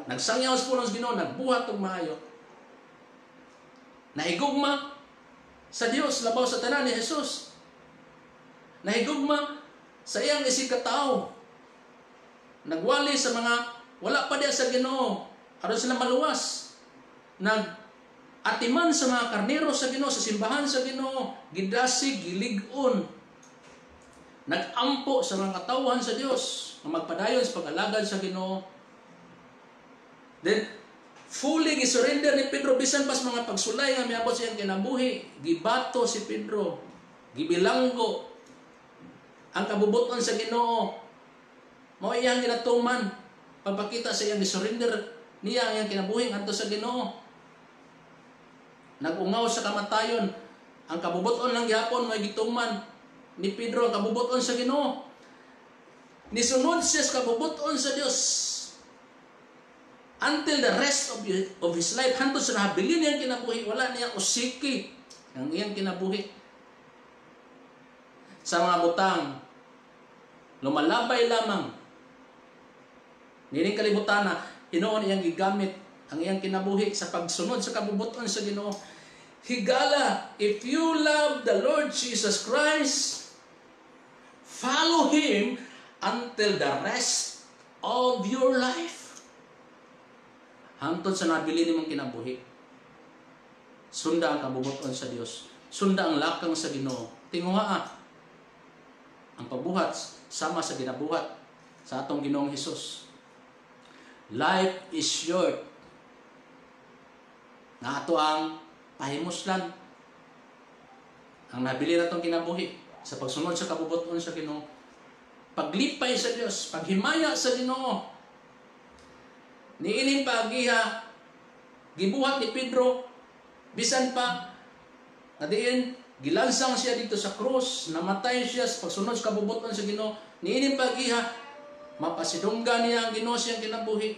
[SPEAKER 1] Nagsangyaw sa pulong sa Ginoo, nagbuhat og maayo. Nahigugma sa Dios labaw sa tanan ni Jesus. Nahigugma sa iyang isig katao. Nagwali sa mga wala pa diya sa Ginoo, aron sila maluwas. Atiman sa mga karnero sa Ginoo, sa simbahan sa Ginoo, gidasig, gilig-on. Nagampo sa mga katawhan sa Dios, na magpadayon sa pag-alagad sa Ginoo. Then, fully gisurrender ni Pedro, bisan pas mga pagsulay nga miabot siyang kinabuhi, gibato si Pedro, gibilanggo ang kabubuton sa Ginoo. Mao iyang ginatuman, pagpakita sa iyang gisurrender niya ang iyang kinabuhi ngadto sa Ginoo. Nagungaw sa kamatayon, ang kabubuton lang gihapon may gituman ni Pedro, ang kabubuton sa Ginoo. Nisunod siya sa kabubuton sa Dios until the rest of his life. Hantod sa nahabilin niyang kinabuhi, wala niya usiki ang iyang kinabuhi. Sa mga butang, lumalabay lamang nining kalibutan na hinuon iyang gigamit ang iyang kinabuhi sa pagsunod sa kabubuton sa Ginoo. Higala, if you love the Lord Jesus Christ, follow Him until the rest of your life. Hangtod sa nabili nimong kinabuhi, sunda ang kabubuton sa Dios, sunda ang lakang sa Ginoo. Tinguha ang pabuhat sama sa ginabuhat sa atong Ginoong Hesus. Life is short. Na ato ang pahimuslan. Ang nabili na itong kinabuhi sa pagsunod sa kabubuton sa Ginoo. Paglipay sa Dios, paghimaya sa Ginoo. Niining paagiha, gibuhat ni Pedro, bisan pa, nadiin, gilansang siya dito sa krus, namatay siya sa pagsunod sa kabubuton sa Ginoo. Niining paagiha, mapasidunggan niya ang Ginoo siyang kinabuhi.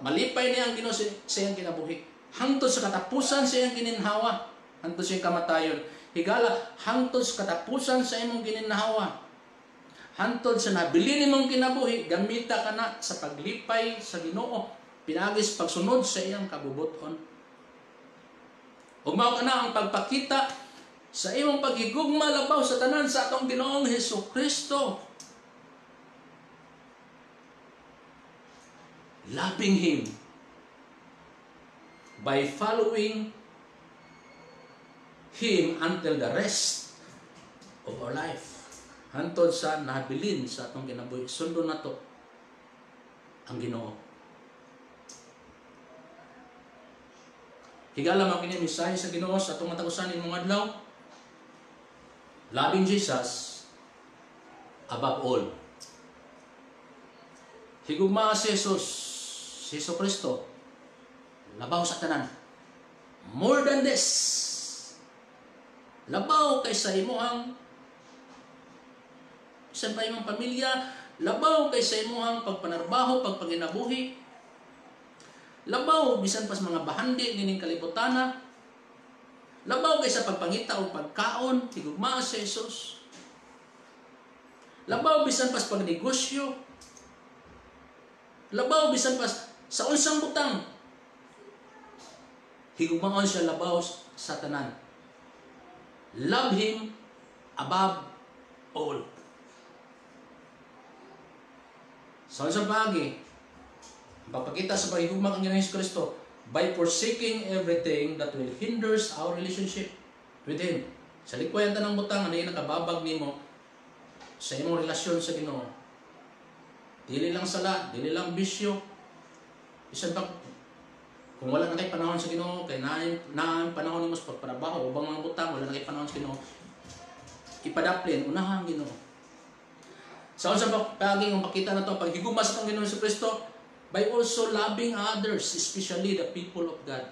[SPEAKER 1] Malipay niya ang Ginoo siyang kinabuhi. Hangtod sa katapusan sa iyang gininhawa, hangtod sa iyang kamatayon. Higala, hangtod sa katapusan sa imong gininhawa, hangtod sa nabili nimong kinabuhi, gamita ka na sa paglipay sa Ginoo, pinagis pagsunod sa iyang kabubuton. Ugmaw ka na ang pagpakita sa imong paghigugma labaw sa tanan sa atong Ginoong Hesukristo. Loving Him by following Him until the rest of our life. Hantod sa nabilin sa atong kinabuhi, sundo na to ang Ginoo. Higala man kini misahe sa Ginoo sa atong matagusan imong adlaw. Loving Jesus above all. Higugma si Jesus, si Kristo, labaw sa tanan. More than this. Labaw kaysa imuhang bisan pa imong pamilya, labaw kaysa imuhang pagpanarbaho, pagpanginabuhi. Labaw bisan pa sa mga bahandi nining kalibutana. Labaw kaysa pagpangita o pagkaon, higugma si Jesus. Labaw bisan pa sa pagnegosyo. Labaw bisan pa sa unsang butang. Higugmaon siya labaw sa tanan. Love Him above all. Sa unsang bagay, papakita sa paghigugma ang Ginoong Kristo by forsaking everything that will hinders our relationship with Him. Sa likuyan tanang butang, ano yung nakababag nimo sa imong relasyon sa Ginoo. Dili lang sala, dili lang bisyo. Bisan pa kung wala na kay panahon sa Ginoo, kay na panahon nimo sa pagtrabaho, ubang mga butang, wala na kay panahon sa Ginoo, ipadaplin, unahan ang Ginoo. Sa unsang pagiging pakita na to, paghigugma sa atong Ginoong Kristo, by also loving others, especially the people of God.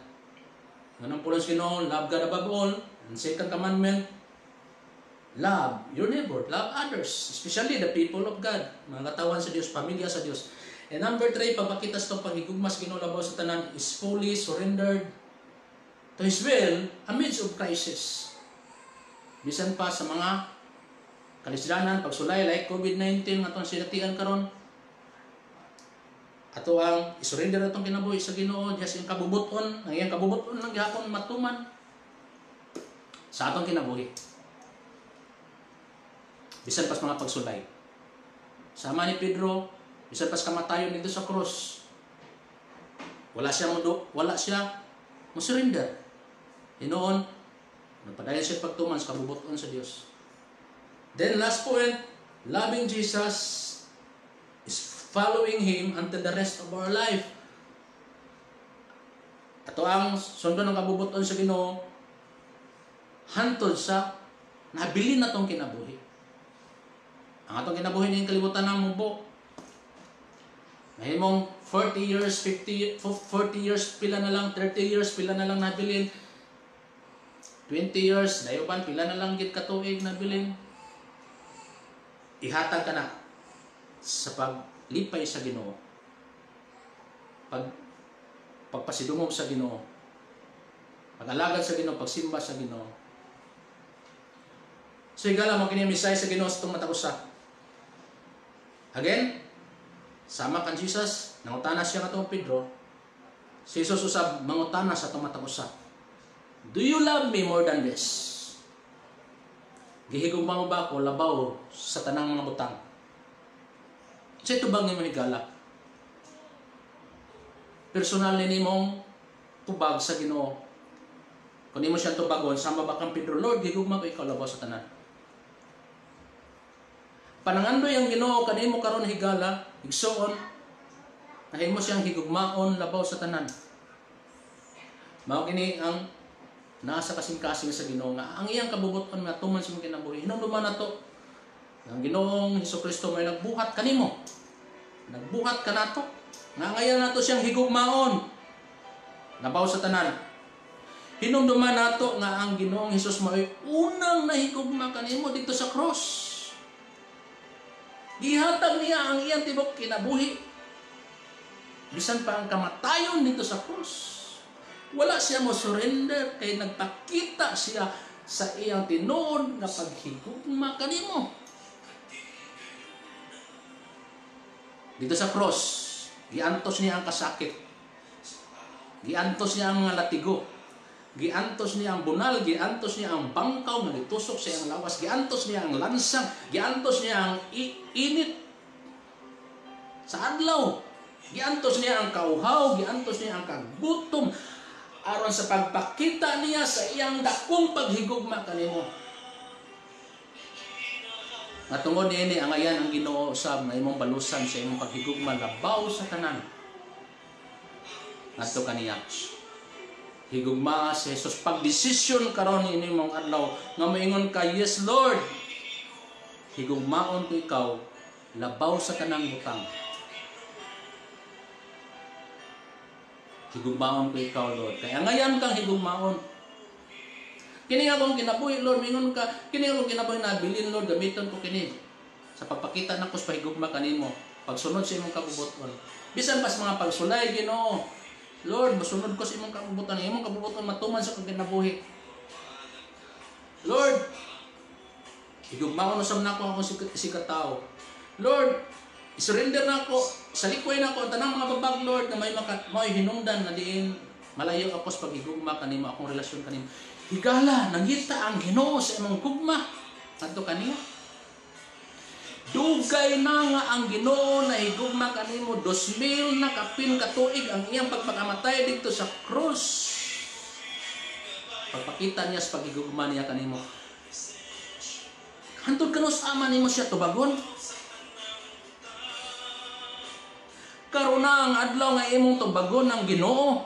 [SPEAKER 1] Ganang pulo sa Ginoo, love God above all. And second commandment, love your neighbor, love others, especially the people of God, mga katawan sa Dios, pamilya sa Dios. And number 3, pagpakita sa itong paghigugma sa Ginoo labaw sa tanan is fully surrendered to His will amidst of crisis. Bisan pa sa mga kalisdanan, pagsulay like COVID-19 nga itong sinatian karon, ato ang isurrender na itong kinabuhi sa Ginoo, just yung kabubuton, ang iyang kabubuton ng gihapon matuman sa atong kinabuhi. Bisan pa sa mga pagsulay. Sama ni Pedro, bisan pas kamatayon dito sa cross, wala siya mo-surrender. Hinoon, nagpadayon siya pagtuman sa kabubuton sa Dios. Then last point, loving Jesus is following Him until the rest of our life. Ato ang sundo ng kabubuton sa Ginoo, hantod sa nabilin na itong kinabuhi. Ang atong kinabuhi ng kalibutan ng mubo, mahimong 40 years, 40 years, pila na lang, 30 years, pila na lang nabilin. 20 years, dayuban, pila na lang gid katuig nabilin. Ihatag ka na sa paglipay sa Ginoo. Pagpasidungog sa Ginoo. Pag-alagad sa Ginoo, pagsimba sa Ginoo. So higala mo kini misay sa Ginoo sa itong matagusa. Again, sama kan Jesus, nangutana siya nga itong Pedro, Si Jesus usab mangutana sa tumatag usab. Do you love me more than this? Gihigugma mo ba ako labaw sa tanang mga butang? Sa ito bang nimo higala? Personal ni mong tubag sa Ginoo. Kung di mo siya tubagon, sama ba kang Pedro, Lord, gigugma ko ikaw labaw sa tanan. Panangandoy ang Ginoo kanimo karon higala, igsuon, nahin mo siyang higugmaon labaw sa tanan. Mao kini ang nasa kasing-kasing sa Ginoo nga ang iyang kabubuton nga tuman sa imong kinabuhi. Hinumduman nato ang Ginoong Hesukristo may nagbuhat kanimo. Nagbuhat ka nato. Nga ngayon nato siyang higugmaon labaw sa tanan. Hinumduman nato nga ang Ginoong Hesus may unang nahigugma kanimo dito sa cross. Gihatag niya ang iyang tibok kinabuhi. Bisan pa ang kamatayon dito sa cross. Wala siya mo surrender kay nagpakita siya sa iyang tinuod nga paghigugma kanimo. Dito sa cross, giantos niya ang kasakit. Giantos niya ang mga latigo. Giantos niya ang bunal, giantos niya ang bangkaw nga gitusok sa iyang lawas, giantos niya ang lansang, giantos niya ang init sa adlaw. Giantos niya ang kauhaw, giantos niya ang kagutom. Aron sa pagpakita niya sa iyang dakong paghigugma kanimo. Nga tungod niini ang ayan ang Ginoo usab na imong balusan sa imong paghigugma labaw sa tanan. Ngadto kaniya. Higugma si Jesus pagdesisyon karon ini mong adlaw nga moingon ka, yes Lord. Higugmaon ko ikaw labaw sa tanang butang. Higugmaon ko ikaw, Lord. Kaya ngayon kang higugmaon. Kini nga kong kinabuhi, Lord. Mingon ka, kini nga kong kinabuhi na bilin, Lord. Gamiton ko kini. Sa pagpakita na ko sa pahigugma kanimo. Pagsunod sa imong kabubuton. Bisan pa sa mga pagsulay, Ginoo. Lord, masunod ko sa imong kabubuton. Imong kabubuton matuman sa kong kinabuhi. Lord, higugmaon usab na ko akong sikataw. Lord, isurrender na ako, salikoy na ako, tanang mga babag, Lord, na may hinungdan na diin, malayo ako sa paghigugma kanimo, akong relasyon kanimo. Higala, nangita ang Ginoo sa imong gugma. Adto kanimo. Dugay na nga ang Ginoo na higugma kanimo, 2,000 na kapin katuig ang iyang pagpakamatay dito sa krus. Pagpakita niya sa paghigugma niya kanimo. Hantod kanus ama nimo siya tubagon. Karon na ang adlaw nga imong tubagon ng Ginoo.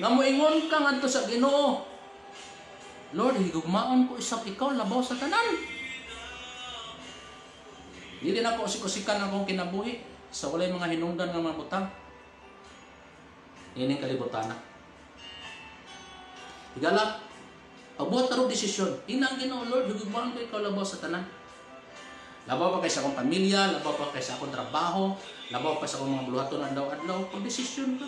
[SPEAKER 1] Nga moingon ka ngadto sa Ginoo, Lord, higugmaon ko isap ikaw labaw sa tanan. Dili na ko sikusikan akong kinabuhi sa walay mga hinungdan nga mga butang. Ining kalibutan na. Higala, pagbuhat ka ro desisyon. Inang Ginoo, Lord, higugmaon ko ikaw labaw sa tanan. Labaw pa kay sa akong pamilya, labaw pa kay sa akong trabaho, labaw pa sa akong mga buluhaton adlaw-adlaw, pag-desisyon ka.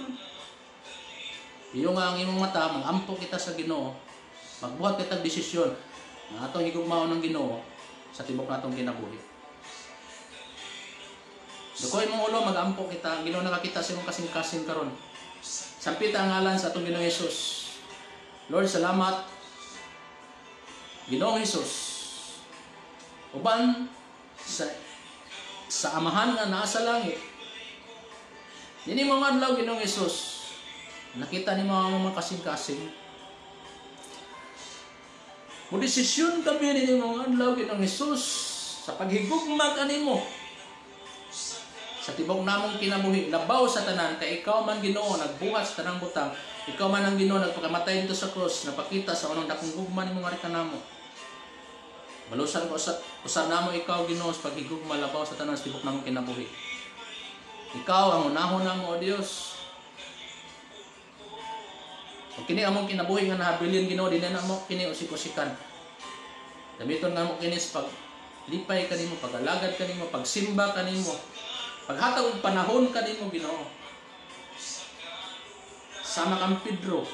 [SPEAKER 1] Iyo nga ang imong mata, mag-ampo kita sa Ginoo, magbuhat kita desisyon, nga atong higugmaon ng Ginoo sa tibok natong kinabuhi. Dukoy mong ulo, mag-ampo kita, Ginoo nakakita sa imong kasing-kasing karon. Sampit ang ngalan sa atong Ginoong Hesus. Lord, salamat. Ginoong Hesus. Uban sa amahan nga nasa langit. Dini mga adlaw Ginoong Hesus. Nakita ni mga kasing-kasing. Mo desisyon kami ni mga adlaw Ginoong Hesus sa paghigugma kanimo. Sa tibok namong kinabuhi, labaw sa tanan kay ikaw man Ginoo nagbuhat sa tanang butang. Ikaw man ang Ginoo nagpakamatay dito sa cross, napakita sa unang dakong gugma nimo nga kanamo. Balusan ko usab namo ikaw Ginoo sa paghigugma labaw sa tanan sa tibok namong kinabuhi. Ikaw ang unahon namo o Dios. Kung kini among kinabuhi nga nahabilin Ginoo dinhi na mo kini usik-usikan. Gamiton nga mo kini sa paglipay kanimo, pagalagad kanimo, pagsimba kanimo, paghatag og panahon kanimo Ginoo. Sama kang Pedro.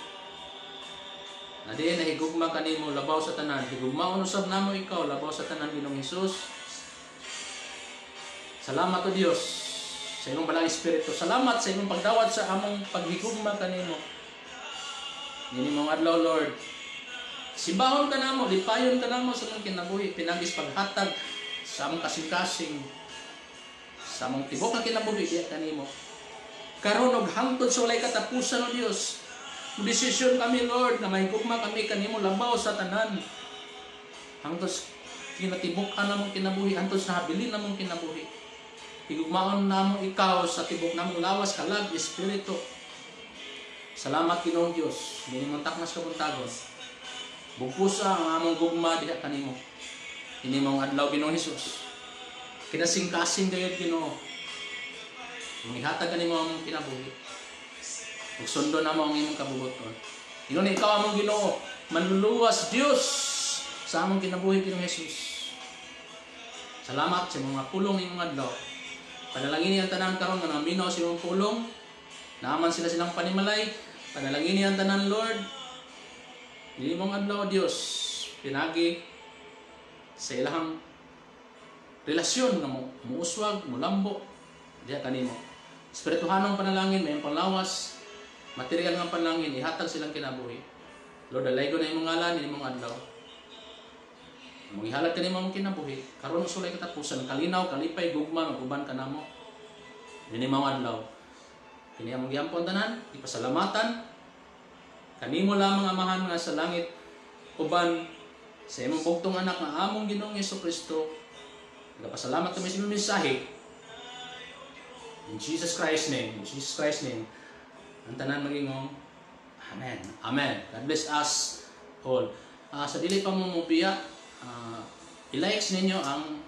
[SPEAKER 1] Na diin na higugma kanimo labaw sa tanan, higugmaon usab namo ikaw labaw sa tanan Ginoong Hesus. Salamat o Dios sa imong balang espiritu. Salamat sa imong pagdawat sa among paghigugma kanimo. Dini mong adlaw, Lord. Simbahon ka namo, lipayon ka namo sa among kinabuhi, pinagis paghatag sa among kasing-kasing, sa among tibok nga kinabuhi diya kanimo. Karon og hangtod sa walay katapusan o Dios. Desisyon kami, Lord, na mahigugma kami kanimo labaw sa tanan. Hangtod kinatibok-an namong kinabuhi, hangtod sa habilin namong kinabuhi. Higugmaon namo ikaw sa tibok namong lawas kalag espiritu. Salamat Ginoong Dios, dinimong taknas kabuntagon. Bugpusa ang among gugma diha kanimo. Inimong adlaw Ginoong Hesus. Kinasing-kasing gayud Ginoo. Manghatag kanimo among kinabuhi. Ug sundo namo ang imong kabubuton. Ingon ikaw among Ginoo, manluluwas Dios sa among kinabuhi Ginoong Hesus. Salamat sa mga pulong imong adlaw. Panalangin ang tanan karon nga naminaw sa imong pulong. Naaman sila silang panimalay. Panalangin ang tanan, Lord. Dili mong adlaw Dios pinagi sa ilahang relasyon nga muuswag, mulambo diha kanimo. Espirituhanong panalangin, may panlawas, material nga panalangin, ihatag silang kinabuhi. Lord, alaygo na imong ngalan, imong adlaw. Mong ihalat kanimo ang kinabuhi, karon usulay katapusan, kalinaw, kalipay, gugma, maguban ka namo. Dini mao adlaw. Kini among giampon tanan, ipasalamatan. Kanimo lamang amahan nga sa langit, uban sa imong bugtong anak nga among Ginoong Jesucristo. Nagapasalamat kami sa imong mensahe. In Jesus Christ's name, in Jesus Christ's name, ang tanan magingong Amen. Amen. God bless us all. Sa dili pa mo mubiya, i-likes ninyo ang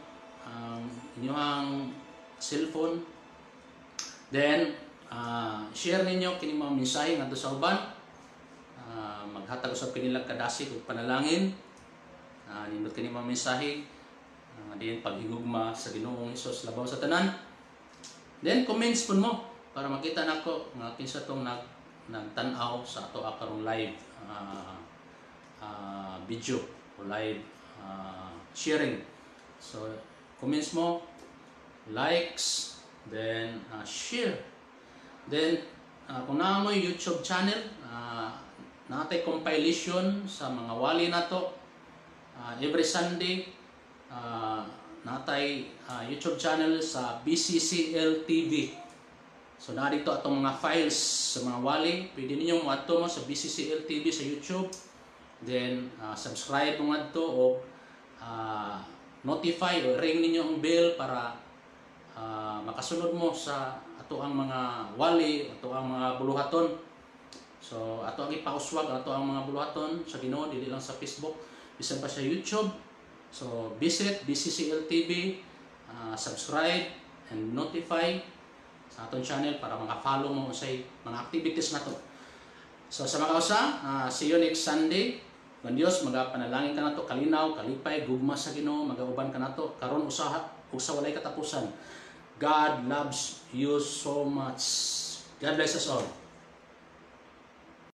[SPEAKER 1] inyong cellphone. Then, share ninyo kini mga mensahe ngadto sa uban. Maghatag usab kanilang kadasig ug panalangin. Nindot kini mga mensahe diin paghigugma sa Ginoong Hesus labaw sa tanan. Then comments pun mo para makita nako nga kinsa tong nagtan-aw sa ato karong live video o live sharing. So comments mo, likes, then share. Then kung naa mo YouTube channel, natay compilation sa mga wali nato every Sunday. Natay YouTube channel sa BCCL TV. So na dito atong mga files sa mga wali, pwede ninyong mo sa BCCL TV sa YouTube. Then subscribe mo adto o notify o ring ninyo ang bell para makasunod mo sa ato ang mga wali, ato ang mga buluhaton. So ato ang ipauswag ato ang mga buluhaton sa Ginoo, dili lang sa Facebook, bisan pa sa YouTube. So visit BCCL TV, subscribe and notify sa atong channel para maka-follow mo sa mga activities nato. So sa mga kausa, see you next Sunday. Kung Dios magapanalangin ka nato kalinaw, kalipay, gugma sa Ginoo, magauban ka nato karon usaha ug sa walay katapusan. God loves you so much. God bless us all.